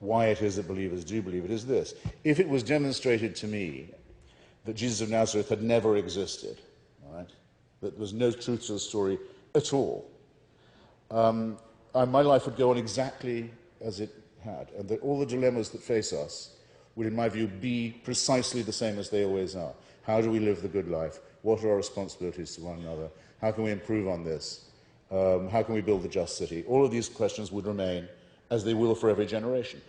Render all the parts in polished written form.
why it is that believers do believe it, is this. If it was demonstrated to me that Jesus of Nazareth had never existed, all right, that there was no truth to the story at all, my life would go on exactly as it had, and that all the dilemmas that face us would, in my view, be precisely the same as they always are. How do we live the good life? What are our responsibilities to one another? How can we improve on this? How can we build the just city? All of these questions would remain, as they will for every generation.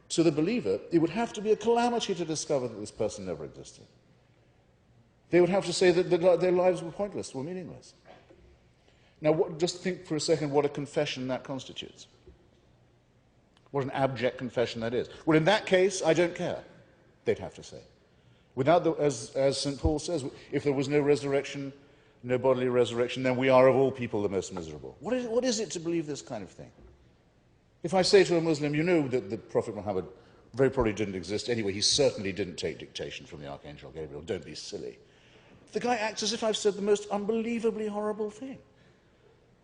To the believer, it would have to be a calamity to discover that this person never existed. They would have to say that their lives were pointless, were meaningless. Now, just think for a second what a confession that constitutes. What an abject confession that is. Well, in that case, I don't care, they'd have to say. Without, as St. Paul says, if there was no resurrection, no bodily resurrection, then we are of all people the most miserable. What is it to believe this kind of thing? If I say to a Muslim, you know that the Prophet Muhammad very probably didn't exist anyway, he certainly didn't take dictation from the Archangel Gabriel, don't be silly. The guy acts as if I've said the most unbelievably horrible thing.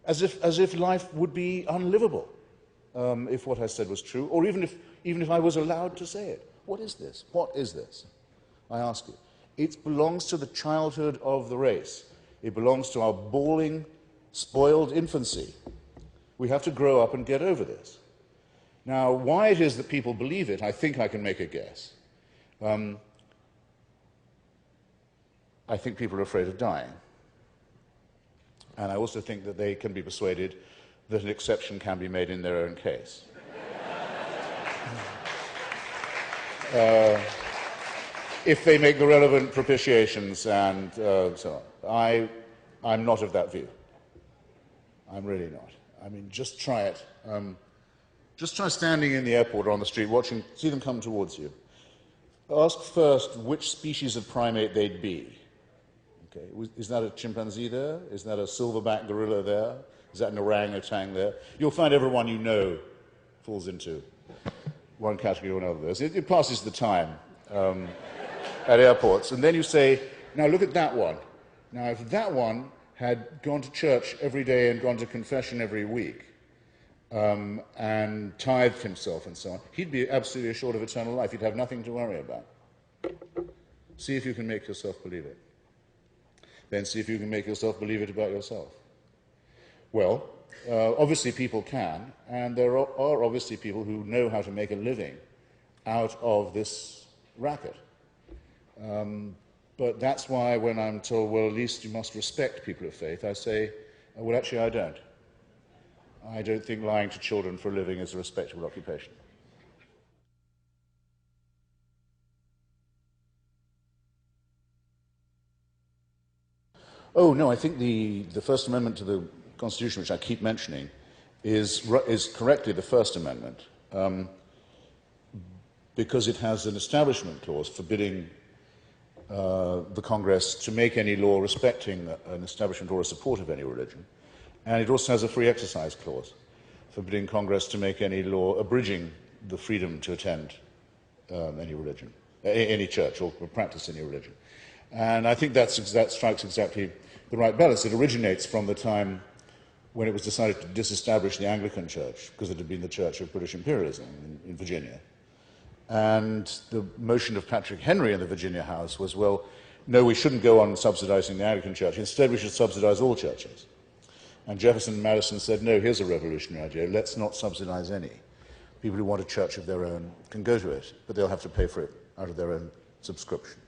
As if life would be unlivable if what I said was true, or even if I was allowed to say it. What is this? What is this? I ask you. It belongs to the childhood of the race. It belongs to our bawling, spoiled infancy. We have to grow up and get over this. Now, why it is that people believe it, I think I can make a guess. I think people are afraid of dying. And I also think that they can be persuaded that an exception can be made in their own case. If they make the relevant propitiations and so on. I'm not of that view. I'm really not. I mean, just try it. Just try standing in the airport or on the street, see them come towards you. Ask first which species of primate they'd be. Okay, is that a chimpanzee there? Is that a silverback gorilla there? Is that an orangutan there? You'll find everyone you know falls into one category or another. It passes the time at airports. And then you say, now look at that one. Now, if that one had gone to church every day and gone to confession every week and tithed himself and so on, he'd be absolutely assured of eternal life. He'd have nothing to worry about. See if you can make yourself believe it. Then see if you can make yourself believe it about yourself. Well, obviously people can, and there are obviously people who know how to make a living out of this racket. But that's why when I'm told, well, at least you must respect people of faith, I say, well, actually, I don't. I don't think lying to children for a living is a respectable occupation. Oh, no, I think the First Amendment to the Constitution, which I keep mentioning, is correctly the First Amendment, because it has an establishment clause forbidding the Congress to make any law respecting an establishment or a support of any religion. And it also has a free exercise clause forbidding Congress to make any law abridging the freedom to attend any religion, any church, or practice any religion. And I think that strikes exactly the right balance. It originates from the time when it was decided to disestablish the Anglican Church, because it had been the church of British imperialism in Virginia. And the motion of Patrick Henry in the Virginia House was, well, no, we shouldn't go on subsidizing the Anglican Church. Instead, we should subsidize all churches. And Jefferson and Madison said, no, here's a revolutionary idea. Let's not subsidize any. People who want a church of their own can go to it, but they'll have to pay for it out of their own subscription.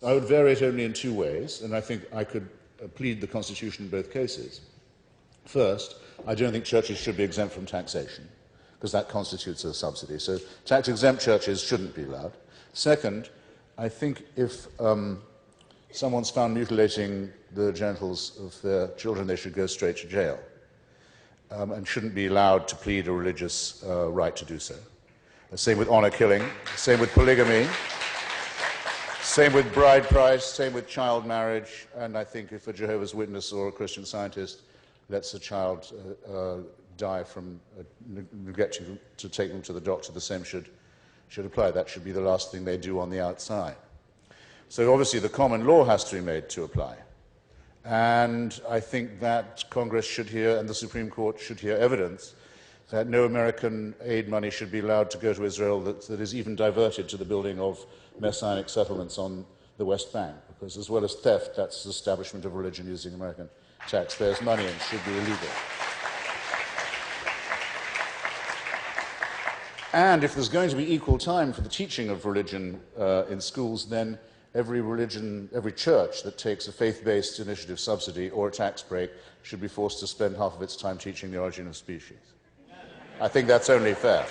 I would vary it only in two ways, and I think I could plead the Constitution in both cases. First, I don't think churches should be exempt from taxation, because that constitutes a subsidy. So tax-exempt churches shouldn't be allowed. Second, I think if someone's found mutilating the genitals of their children, they should go straight to jail and shouldn't be allowed to plead a religious right to do so. Same with honor killing, same with polygamy, same with bride price, same with child marriage, and I think if a Jehovah's Witness or a Christian Scientist lets a child die from neglecting to take them to the doctor, the same should apply. That should be the last thing they do on the outside. So obviously the common law has to be made to apply. And I think that Congress should hear, and the Supreme Court should hear evidence that no American aid money should be allowed to go to Israel that is even diverted to the building of Messianic settlements on the West Bank, because as well as theft, that's the establishment of religion using American taxpayers' money and should be illegal. And if there's going to be equal time for the teaching of religion in schools, then every church that takes a faith-based initiative subsidy or a tax break should be forced to spend half of its time teaching the origin of species. I think that's only fair.